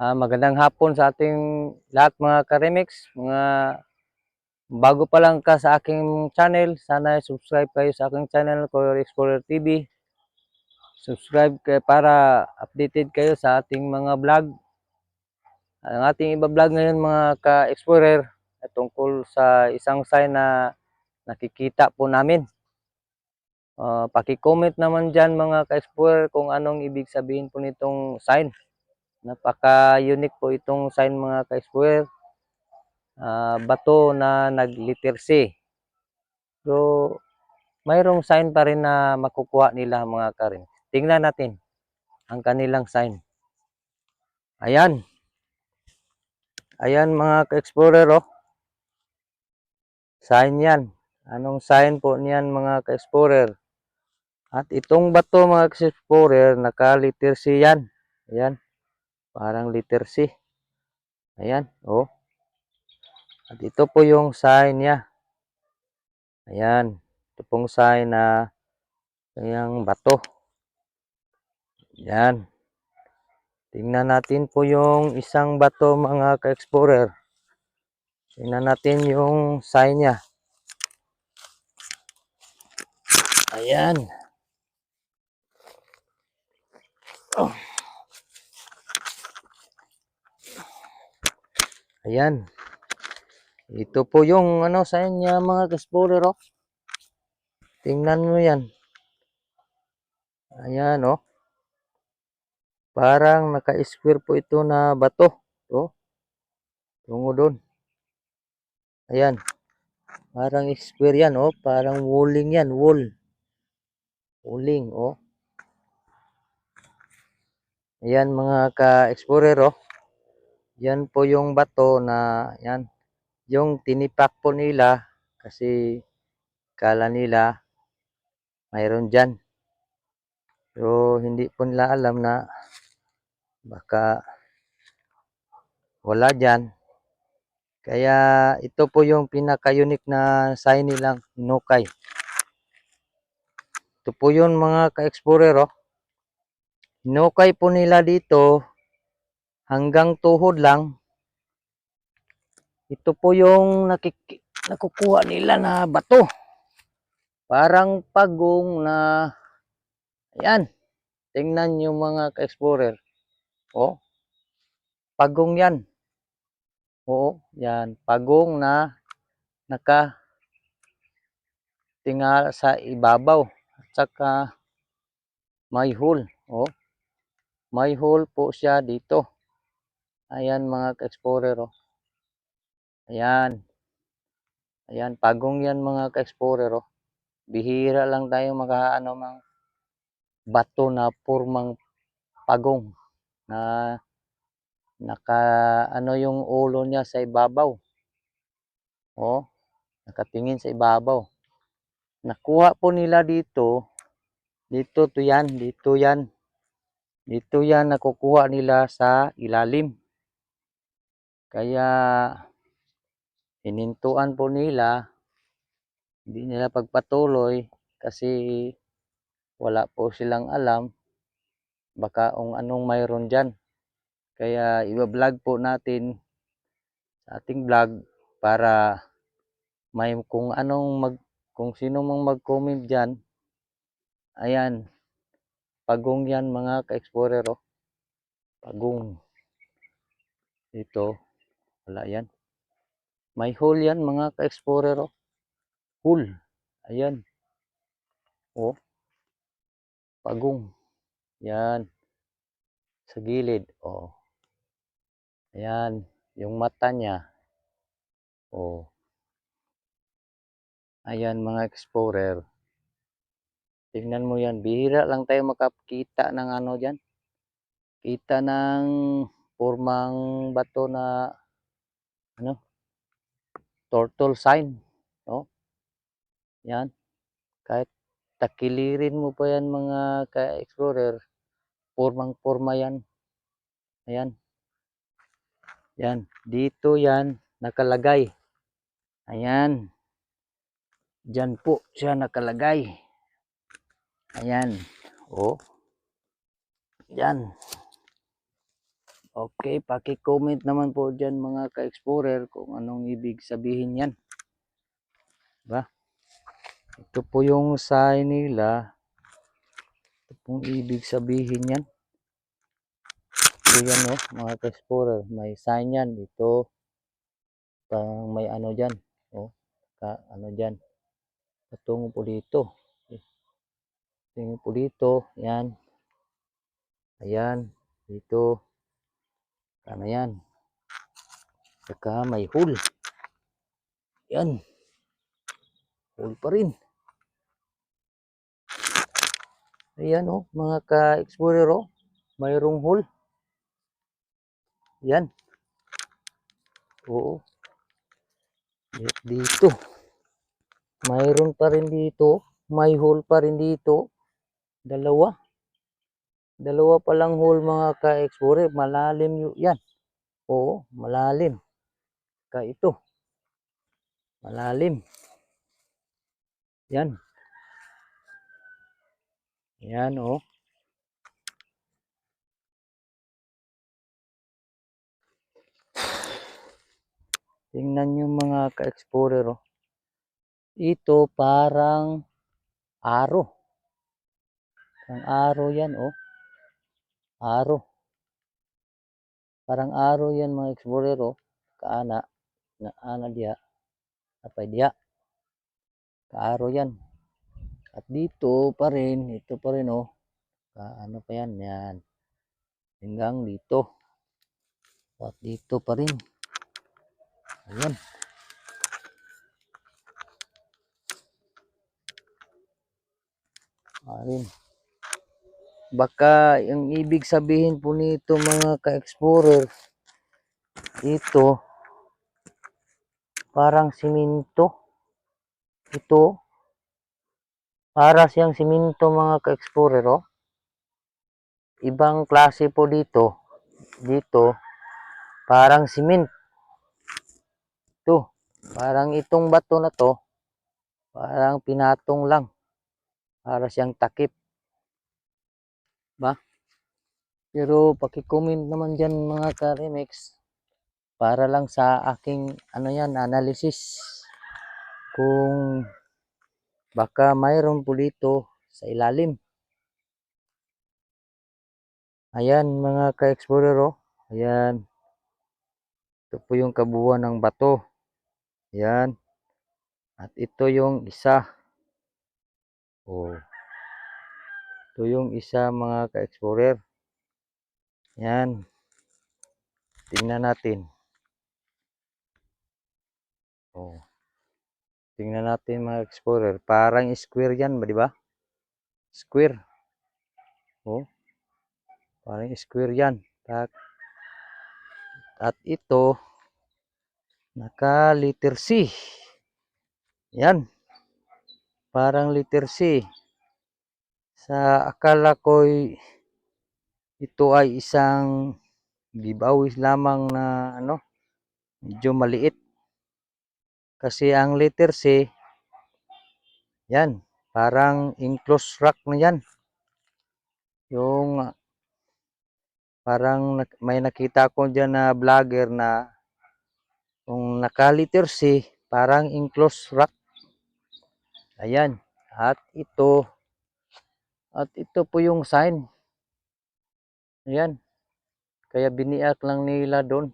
Magandang hapon sa ating lahat mga ka-remix, mga bago pa lang ka sa aking channel, sana subscribe kayo sa aking channel, Coyor Explorer TV. Subscribe kayo para updated kayo sa ating mga vlog. Ang ating iba-vlog ngayon mga ka-explorer ay tungkol sa isang sign na nakikita po namin. Paki-comment naman dyan mga ka-explorer kung anong ibig sabihin po nitong sign. Napaka-unique po itong sign mga ka-explorer. Bato na nag-letter C. So, mayroong sign pa rin na makukuha nila mga karin. Tingnan natin ang kanilang sign. Ayan. Ayan mga ka-explorer, oh. Sign yan. Anong sign po niyan mga ka-explorer? At itong bato mga ka-explorer, naka-letter C yan. Ayan. Parang letter C. Ayan, oh. At ito po yung sign niya. Ayan. Ito pong sign na kanyang bato. Yan. Tingnan natin po yung isang bato mga ka-explorer. Tingnan natin yung sign niya. Ayan. Oh. Ayan. Ito po yung sign niya mga ka-explorer, oh. Tingnan mo yan. Ayan, oh. Parang naka-square po ito na bato. Oh. Tungo doon. Ayan. Parang square yan, oh. Parang walling yan, wall. Walling, oh. Ayan mga ka-explorer, oh. Yan po yung bato na yan. Yung tinipak po nila kasi kala nila mayroon dyan. Pero hindi po nila alam na baka wala dyan. Kaya ito po yung pinaka-unique na sign nilang hinukay. Ito po yun mga ka-explorer, oh. Hinukay po nila dito hanggang tuhod lang. Ito po yung nakukuha nila na bato. Parang pagong na, ayan, tingnan nyo mga ka-explorer. Oh, pagong yan. Oo, yan, pagong na nakatinga sa ibabaw. At saka may hole. Oh, may hole po siya dito. Ayan mga ka-explorer, oh. Ayan. Ayan, pagong yan mga ka-explorer, oh. Bihira lang tayo makaano ng bato na purmang pagong na yung ulo niya sa ibabaw. Oh, nakatingin sa ibabaw. Nakuha po nila dito to yan, dito yan. Dito yan nakukuha nila sa ilalim. Kaya hinintuan po nila, hindi nila pagpatuloy kasi wala po silang alam baka kung anong mayroon dyan. Kaya i-vlog po natin sa ating vlog para may kung sino mang mag-comment dyan. Ayan, pagong yan mga ka-explorer, oh. Pagong. Ito, wala yan. May hole yan mga ka-explorer, oh. Hole. Ayan. Oh, pagong. Yan. Sa gilid. Oh. Ayan. Yung mata niya. Oh. Ayan mga explorer. Tingnan mo yan. Bihira lang tayo makakita ng dyan. Kita ng formang bato na turtle sign. Oh. Yan. Kahit takilirin mo pa yan mga ka-explorer. Formang-forma yan. Ayan. Yan. Dito yan nakalagay. Ayan. Diyan po siya nakalagay. Ayan. Oh. Yan. Okay, paki-comment naman po dyan mga ka-explorer kung anong ibig sabihin yan. Diba? Ito po yung sign nila. Ito pong ibig sabihin yan. Ito yan mga ka-explorer. May sign yan. Ito, may ano dyan. Ano dyan. Patungo po dito. Patungo po dito. Yan. Ayan. Dito. Ano yan. Saka may hole. Yan. Hole pa rin. Ayan mga ka-explorer mayroong hole. Yan. Oo. Dito. Mayroon pa rin dito. May hole pa rin dito. Dalawa. Dalawa palang hole mga ka-explorer. Malalim yan. Oo, malalim. Ito. Malalim. Yan. Yan Tingnan nyo mga ka-explorer Ito parang aro. Parang aro yan Aro. Parang aro yan mga explorer Kaana. Ana diya. Apay diya. Kaaro yan. At dito pa rin. Ito pa rin ano pa yan. Yan. Hanggang dito. At dito pa rin. Ayan. Ayan. Baka yung ibig sabihin po nito mga ka-explorer, ito parang siminto. Ito para siyang siminto mga ka-explorer Ibang klase po dito. Dito parang simint. Ito, parang itong bato na to, parang pinatong lang. Para siyang takip. Ba? Pero paki-comment naman dyan mga ka-remix. Para lang sa aking analysis. Kung baka mayroon po dito sa ilalim. Ayan mga ka-explorer Ayan. Ito po yung kabuuan ng bato. Ayan. At ito yung isa. Ito yung isa mga ka-explorer. Ayan. Tingnan natin. Tingnan natin mga explorer. Parang square yan ba, di ba? Square. Parang square yan. At ito, naka letter C. Yan. Parang letter C. Sa akala ko'y ito ay isang giveaway lamang na medyo maliit. Kasi ang letter C, yan, parang enclosed rock na yan. Yung parang may nakita ko dyan na vlogger na kung naka-letter C, parang enclosed rock. Ayan. At ito po yung sign. Ayan. Kaya biniak lang nila doon.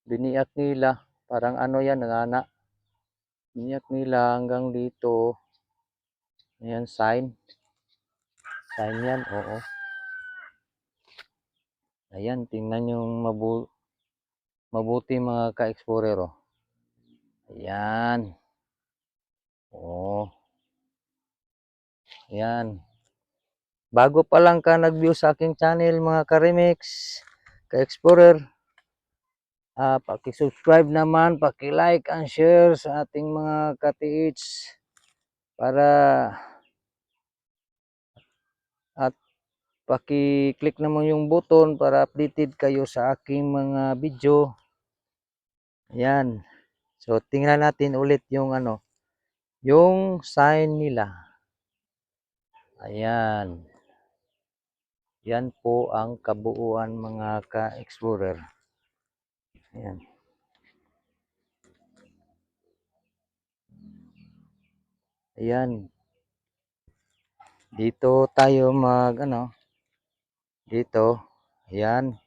Biniak nila. Parang yan, nangana. Biniak nila hanggang dito. Ayan, sign. Sign yan, oo. Ayan, tingnan yung mabuti mga ka-explorer Ayan. Ayan. Bago pa lang ka nag-view sa aking channel mga ka-remix, ka-explorer, paki-subscribe naman, paki-like and share sa ating mga ka-TH para at paki-click naman yung button para updated kayo sa aking mga video. Ayan. So tingnan natin ulit yung yung sign nila. Ayan. Yan po ang kabuuan mga ka-explorer. Ayan. Ayan. Dito tayo dito. Ayan.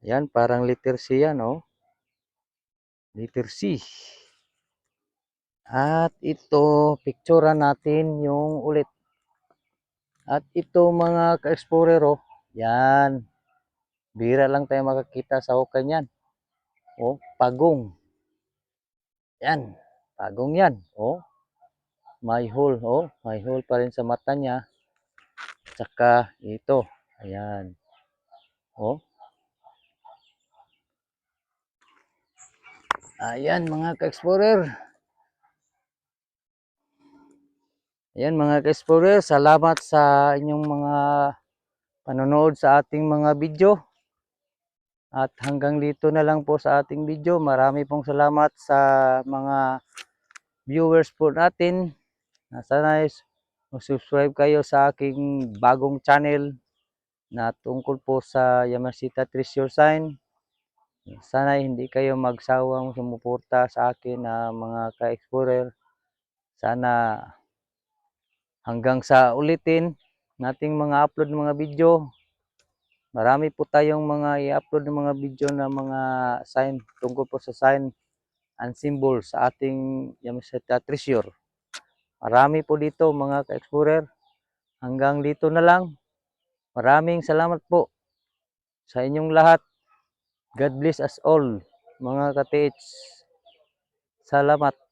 Ayan, parang letter C yan, oh. Letter C. At ito, picturean natin yung ulit. At ito mga ka-explorer, oh. Yan. Bira lang tayo makakita sa hukay niyan. Oh, pagong. Yan. Pagong yan. Oh, may hole. Oh, may hole pa rin sa mata niya. Tsaka ito. Ayan. Oh. Ayan mga ka-explorer. Ayan mga ka-explorer. Salamat sa inyong mga panonood sa ating mga video. At hanggang dito na lang po sa ating video. Marami pong salamat sa mga viewers po natin. Sana subscribe kayo sa aking bagong channel na tungkol po sa Yamashita Treasure Sign. Sana hindi kayo magsawang sumuporta sa akin na mga ka-explorer. Sana hanggang sa ulitin nating mga upload mga video. Marami po tayong mga i-upload ng mga video na mga sign tungkol po sa sign and symbol sa ating Yamashita Treasure. Marami po dito mga ka-explorer. Hanggang dito na lang. Maraming salamat po sa inyong lahat. God bless us all mga ka-TH. Salamat.